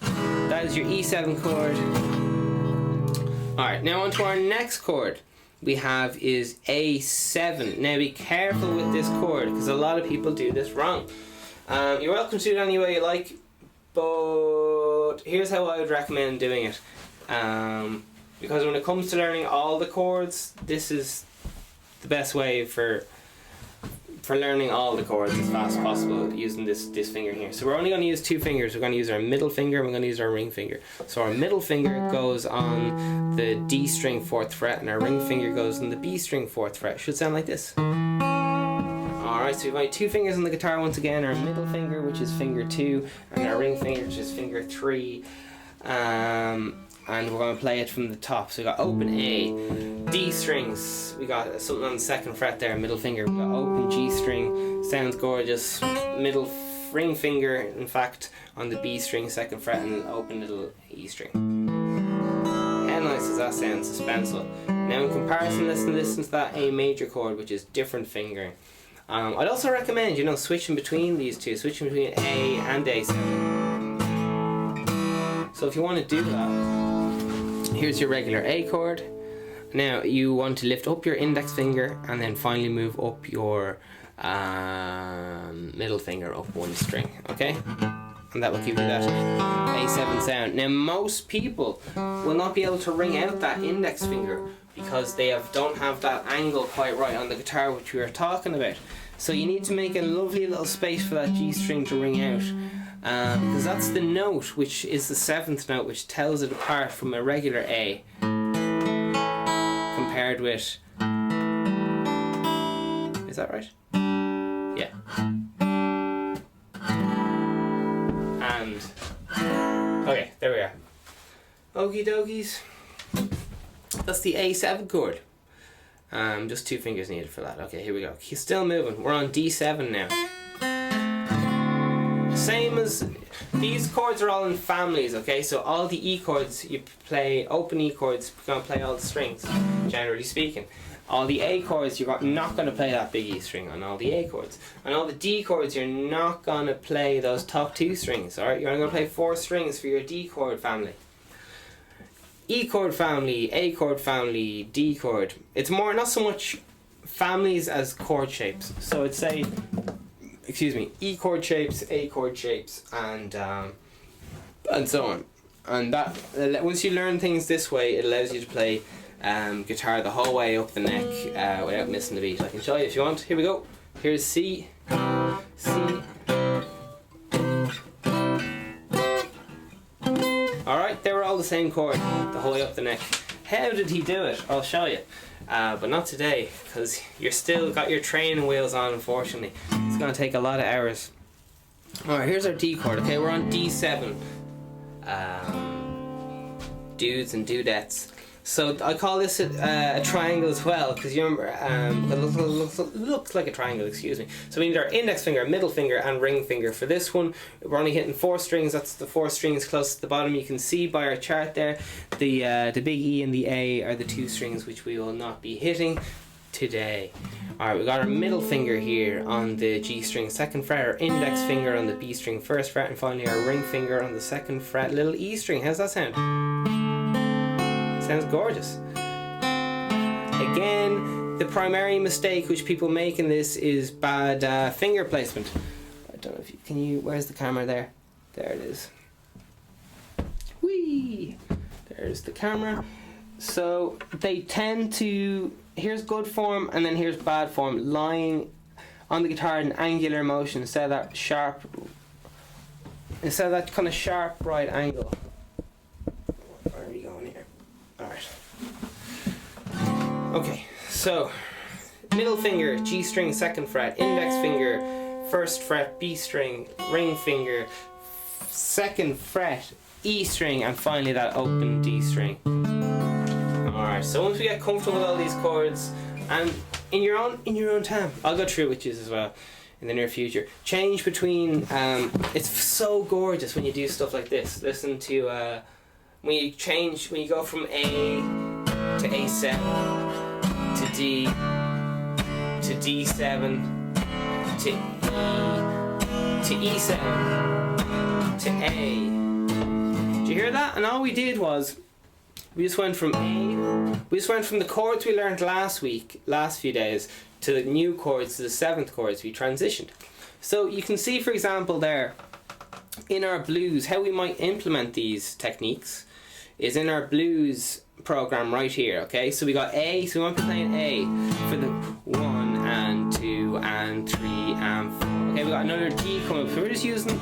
That is your E7 chord. Alright, now on to our next chord we have is A7. Now be careful with this chord because a lot of people do this wrong. You're welcome to do it any way you like, but here's how I would recommend doing it. Because when it comes to learning all the chords, this is the best way for learning all the chords as fast as possible using this finger here. So we're only going to use 2 fingers. We're going to use our middle finger and we're going to use our ring finger. So our middle finger goes on the D string 4th fret and our ring finger goes on the B string 4th fret. Should sound like this. Alright, so we've got 2 fingers on the guitar once again. Our middle finger, which is finger 2, and our ring finger, which is finger 3. And we're going to play it from the top. So we got open A, D strings, we got something on the 2nd fret there, middle finger, we got open G string, sounds gorgeous, middle ring finger in fact on the B string 2nd fret, and open little E string. How nice does that sound? Suspenseful. Now in comparison, listen to that A major chord, which is different fingering. I'd also recommend, switching between these two, switching between A and A7. So if you want to do that, here's your regular A chord. Now you want to lift up your index finger and then finally move up your middle finger up 1 string, okay? And that will give you that A7 sound. Now most people will not be able to ring out that index finger because they don't have that angle quite right on the guitar, which we were talking about. So you need to make a lovely little space for that G string to ring out. Because that's the note, which is the 7th note, which tells it apart from a regular A compared with, is that right? Yeah. And okay, there we are. Okie dokies. That's the A7 chord. Just 2 fingers needed for that. Okay, here we go. He's still moving. We're on D7 now. Same as these chords are all in families, okay? So all the E chords you play, open E chords, you're going to play all the strings, generally speaking. All the A chords, you're not going to play that big E string on all the A chords. And all the D chords, you're not going to play those top 2 strings, alright? You're only going to play 4 strings for your D chord family. E chord family, A chord family, D chord. It's more, not so much families as chord shapes. So it's say, E chord shapes, A chord shapes, and so on. And that once you learn things this way, it allows you to play guitar the whole way up the neck without missing the beat. I can show you if you want. Here we go. Here's C, C, same chord the whole way up the neck. How did he do it? I'll show you. But not today, because you're still got your training wheels on, unfortunately. It's going to take a lot of hours. Alright, here's our D chord. Okay, we're on D7. Dudes and dudettes. So I call this a triangle as well, because you remember, it looks like a triangle, excuse me. So we need our index finger, middle finger and ring finger. For this one, we're only hitting 4 strings. That's the 4 strings close to the bottom. You can see by our chart there, the big E and the A are the 2 strings which we will not be hitting today. Alright, we got our middle finger here on the G string, 2nd fret, our index finger on the B string, 1st fret, and finally our ring finger on the 2nd fret, little E string. How's that sound? Sounds gorgeous. Again, the primary mistake which people make in this is bad finger placement. I don't know if you where's the camera there? There it is. Whee! There's the camera. So they tend to, here's good form and then here's bad form, lying on the guitar in angular motion instead of that kind of sharp right angle. Where are we going here? Alright. Okay, so middle finger, G string, 2nd fret, index finger, 1st fret, B string, ring finger, 2nd fret, E string, and finally that open D string. Alright, so once we get comfortable with all these chords, and in your own time, I'll go through it with you as well in the near future. Change between, it's so gorgeous when you do stuff like this. Listen to, when you go from A to A7 to D to D7 to E to E7 to A. Did you hear that? And all we did was we just went from the chords we learned last few days, to the new chords, to the 7th chords. We transitioned. So you can see, for example, there in our blues, how we might implement these techniques is in our blues program right here. Okay, so we got A, so we want to be playing A for the 1 and 2 and 3 and 4. Okay, we got another D coming up, so we're just using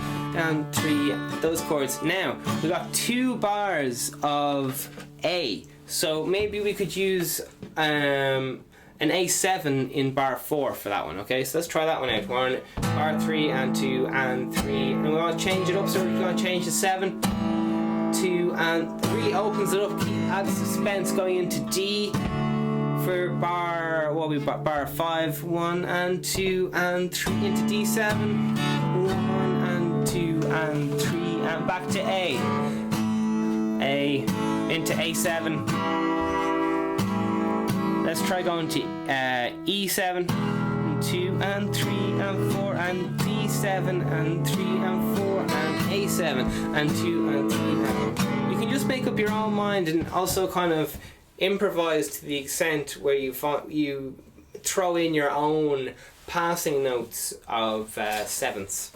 3, those chords. Now we got 2 bars of A, so maybe we could use an A7 in bar 4 for that one. Okay, so let's try that one out. We're on bar 3 and 2 and 3, and we want to change it up, so we're going to change the 7 to, and it really opens it up, adds suspense going into D for bar 5, 1 and 2 and 3 into D7, 1 and 2 and 3, and back to A into A7. Let's try going to E7, 2 and 3 and 4 and D7 and 3 and 4 and A7 and 2 and 3 and 4. You can just make up your own mind and also kind of improvise to the extent where you throw in your own passing notes of 7ths.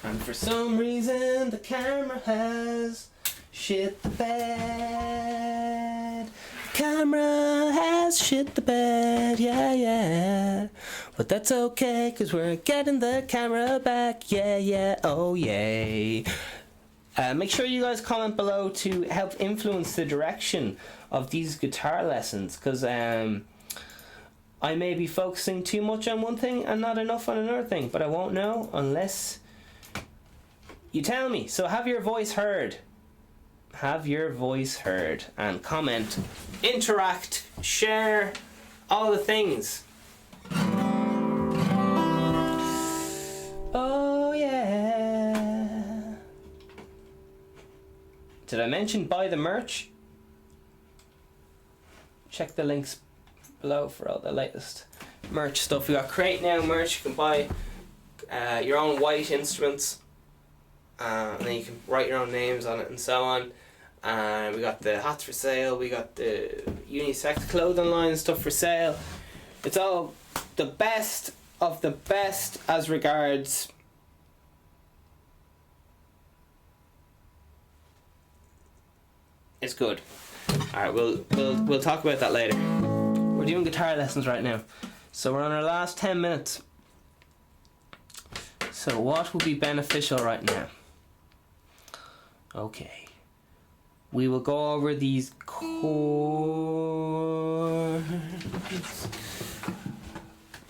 And for some reason the camera has shit the bed. Camera has shit the bed, yeah. But that's okay, cause we're getting the camera back, yeah, oh yay. Make sure you guys comment below to help influence the direction of these guitar lessons, cause I may be focusing too much on one thing and not enough on another thing, but I won't know unless you tell me. So have your voice heard. Have your voice heard, and comment, interact, share, all the things. Oh yeah. Did I mention buy the merch? Check the links below for all the latest merch stuff. We got Create Now merch. You can buy your own white instruments, and then you can write your own names on it and so on. And we got the hats for sale, we got the unisex clothing line and stuff for sale. It's all the best of the best as regards it's good. Alright, we'll talk about that later. We're doing guitar lessons right now, so we're on our last 10 minutes. So what will be beneficial right now? Okay. we will go over these chords.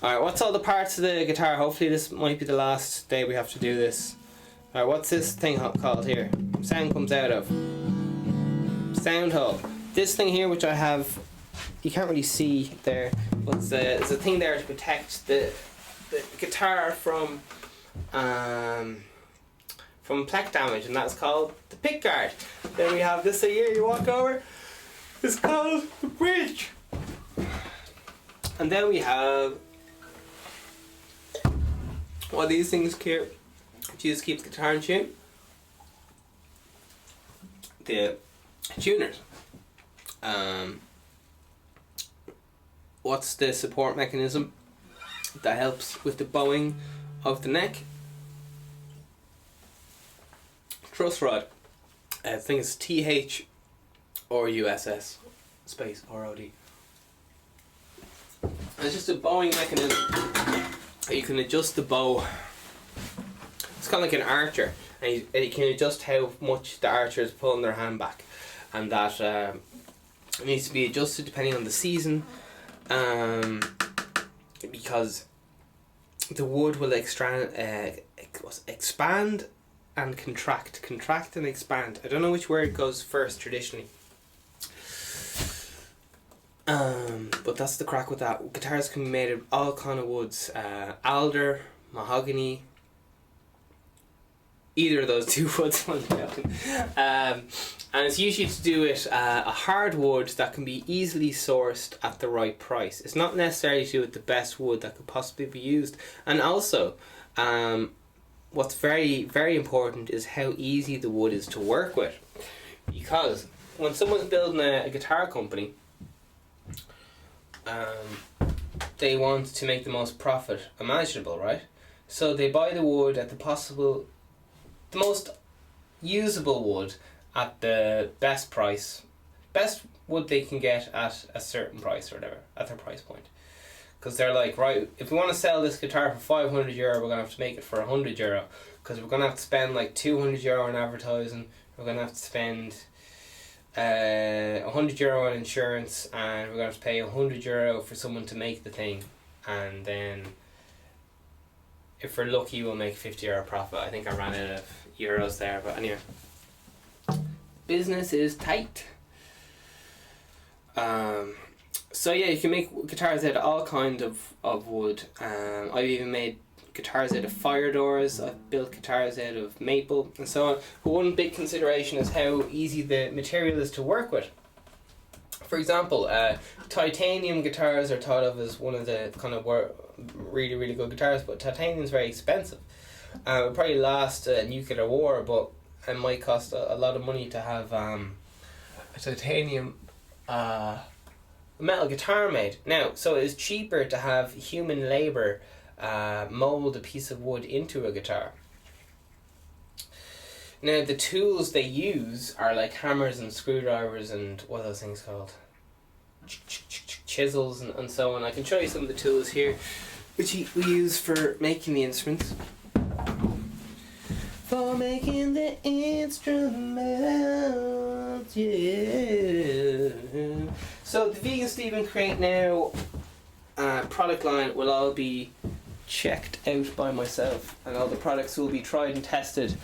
Alright, what's all the parts of the guitar? Hopefully this might be the last day we have to do this. Alright, what's this thing called here? Sound comes out of. Sound hole. This thing here, which I have, you can't really see there, but there's a thing there to protect the guitar from pleck damage, and that's called the pickguard. Then we have this here you walk over, it's called the bridge. And then we have one of these things here, which just keeps the guitar in tune. The tuners. What's the support mechanism that helps with the bowing of the neck? Truss rod. I think it's TH or USS space ROD. It's just a bowing mechanism. You can adjust the bow. It's kind of like an archer, and you can adjust how much the archer is pulling their hand back, and that it needs to be adjusted depending on the season, because the wood will expand and contract and expand. I don't know which word goes first traditionally. But that's the crack with that. Guitars can be made of all kind of woods, alder, mahogany, either of those two woods. And it's usually to do with a hard wood that can be easily sourced at the right price. It's not necessarily to do with the best wood that could possibly be used. And also, what's very, very important is how easy the wood is to work with. Because when someone's building a guitar company, they want to make the most profit imaginable, right? So they buy the wood at the most usable wood at the best price, best wood they can get at a certain price or whatever, at their price point. Because they're like, right, if we want to sell this guitar for €500, we're going to have to make it for €100, because we're going to have to spend like €200 on advertising, we're going to have to spend €100 on insurance, and we're going to have to pay €100 for someone to make the thing, and then if we're lucky we'll make €50 profit. I think I ran out of euros there, but anyway, business is tight. So yeah, you can make guitars out of all kinds of wood. I've even made guitars out of fire doors, I've built guitars out of maple and so on. But one big consideration is how easy the material is to work with. For example, titanium guitars are thought of as one of the kind of really, really good guitars, but titanium is very expensive. It would probably last a nuclear war, but it might cost a lot of money to have a titanium metal guitar made. Now, so it's cheaper to have human labour mould a piece of wood into a guitar. Now, the tools they use are like hammers and screwdrivers and what are those things called? Chisels and so on. I can show you some of the tools here which we use for making the instruments. For making the instruments, yeah. So the Vegan Stephen Crate Now product line will all be checked out by myself, and all the products will be tried and tested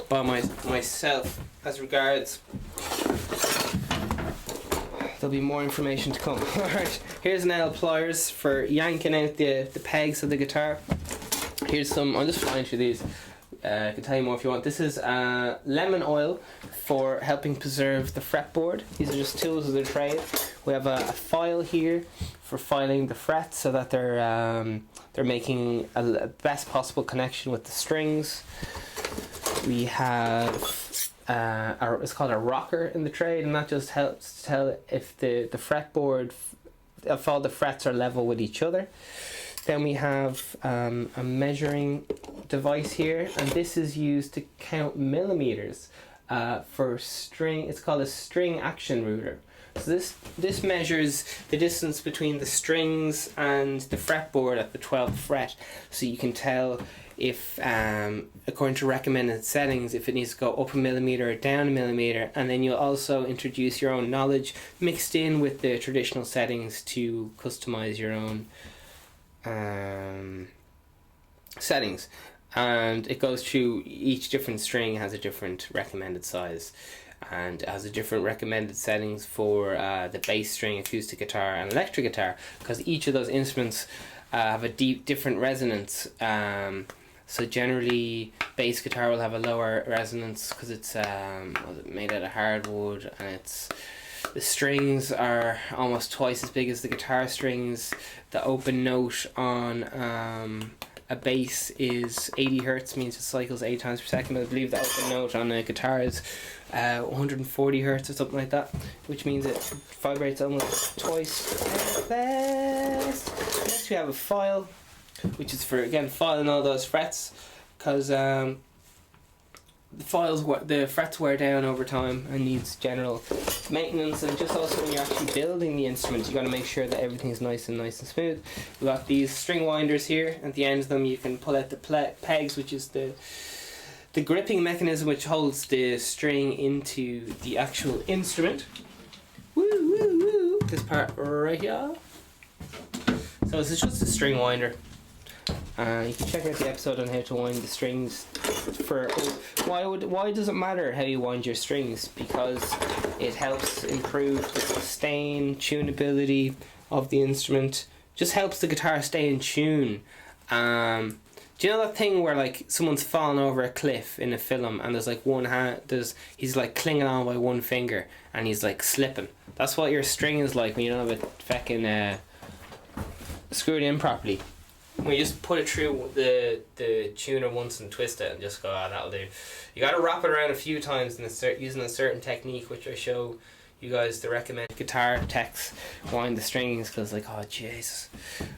by myself. As regards, there'll be more information to come. Alright, here's an pliers for yanking out the pegs of the guitar. Here's some, I'm just flying through these. I can tell you more if you want. This is lemon oil for helping preserve the fretboard. These are just tools of the trade. We have a file here for filing the frets so that they're making a best possible connection with the strings. We have it's called a rocker in the trade, and that just helps to tell if the fretboard, if all the frets are level with each other. Then we have a measuring device here, and this is used to count millimeters for string. It's called a string action ruler. So this measures the distance between the strings and the fretboard at the 12th fret, so you can tell if, according to recommended settings, if it needs to go up a millimeter or down a millimeter. And then you'll also introduce your own knowledge mixed in with the traditional settings to customize your own settings. And it goes through, each different string has a different recommended size, and it has a different recommended settings for the bass string, acoustic guitar and electric guitar, because each of those instruments have a different resonance. So generally bass guitar will have a lower resonance because it's made out of hardwood, and the strings are almost twice as big as the guitar strings. The open note on a bass is 80 hertz, means it cycles 8 times per second. I believe the open note on a guitar is 140 hertz or something like that, which means it vibrates almost twice as fast. Next we have a file, which is for, again, filing all those frets, because the frets wear down over time and needs general maintenance. And just also when you're actually building the instrument, you got to make sure that everything's nice and smooth. We've got these string winders here. At the end of them you can pull out the pegs, which is the gripping mechanism which holds the string into the actual instrument. Woo woo woo! This part right here. So this is just a string winder. You can check out the episode on how to wind the strings. Why does it matter how you wind your strings? Because it helps improve the sustain, tunability of the instrument. Just helps the guitar stay in tune. Do you know that thing where like someone's fallen over a cliff in a film and there's like one hand, he's like clinging on by one finger and he's like slipping? That's what your string is like when you don't have it fucking screwed in properly. When you just put it through the tuner once and twist it and just go, that'll do. You got to wrap it around a few times and using a certain technique, which I show you guys to recommend. Guitar techs wind the strings because like, oh Jesus,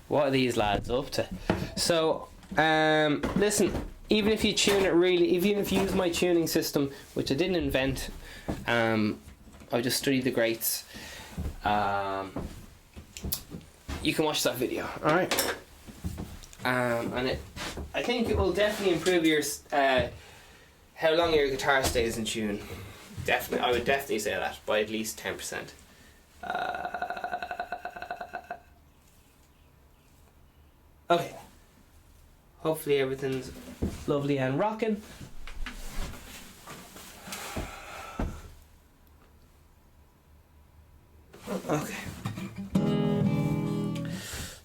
what are these lads up to? So listen, even if you tune it really, even if you use my tuning system, which I didn't invent, I just studied the greats, you can watch that video, alright? And I think it will definitely improve your how long your guitar stays in tune. Definitely, I would definitely say that by at least 10%. Okay. Hopefully everything's lovely and rocking. Okay.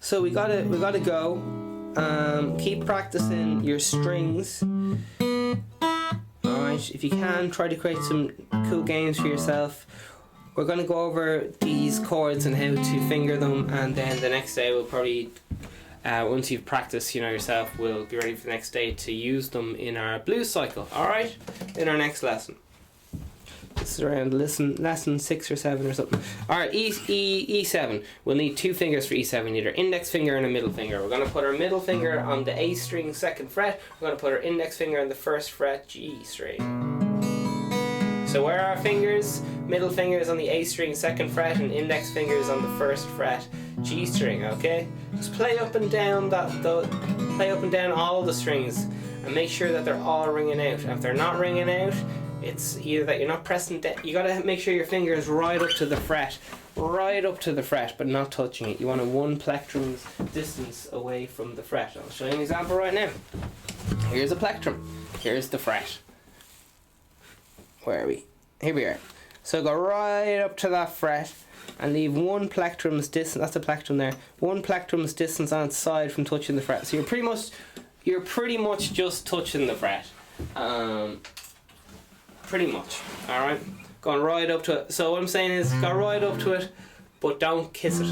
So we gotta go. Keep practicing your strings. Alright, if you can, try to create some cool games for yourself. We're going to go over these chords and how to finger them, and then the next day we'll probably, once you've practiced yourself, we'll be ready for the next day to use them in our blues cycle. Alright, in our next lesson. This is around lesson 6 or 7 or something. Alright, E7. We'll need 2 fingers for E7. We need our index finger and a middle finger. We're going to put our middle finger on the A string 2nd fret. We're going to put our index finger on the 1st fret G string. So where are our fingers? Middle fingers on the A string 2nd fret and index fingers on the 1st fret G string, okay? Just play up and down play up and down all the strings and make sure that they're all ringing out. And if they're not ringing out, it's either that you're not pressing down. You gotta make sure your finger is right up to the fret, but not touching it. You want a 1 plectrum's distance away from the fret. I'll show you an example right now. Here's a plectrum. Here's the fret. Where are we? Here we are. So go right up to that fret and leave 1 plectrum's distance. That's a plectrum there. 1 plectrum's distance on its side from touching the fret. So you're pretty much just touching the fret. Pretty much, alright? Going right up to it. So what I'm saying is, go right up to it, but don't kiss it.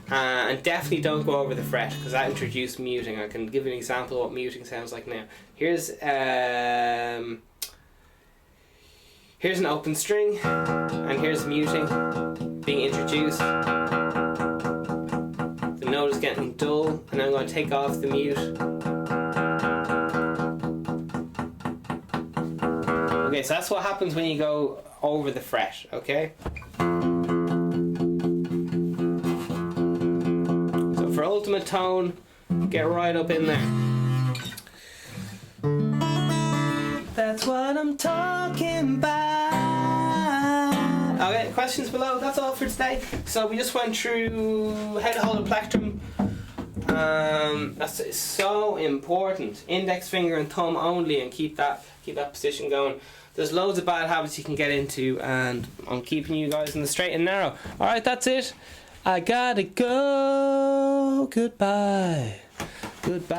And definitely don't go over the fret, because that introduced muting. I can give an example of what muting sounds like now. Here's an open string, and here's muting being introduced. The note is getting dull, and I'm going to take off the mute. Okay, so that's what happens when you go over the fret, okay? ultimate tone. Get right up in there. That's what I'm talking about. Okay, questions below. That's all for today. So we just went through how to hold a plectrum. That's so important. Index finger and thumb only, and keep that position going. There's loads of bad habits you can get into, and I'm keeping you guys in the straight and narrow. Alright, that's it. I gotta go. Goodbye. Goodbye.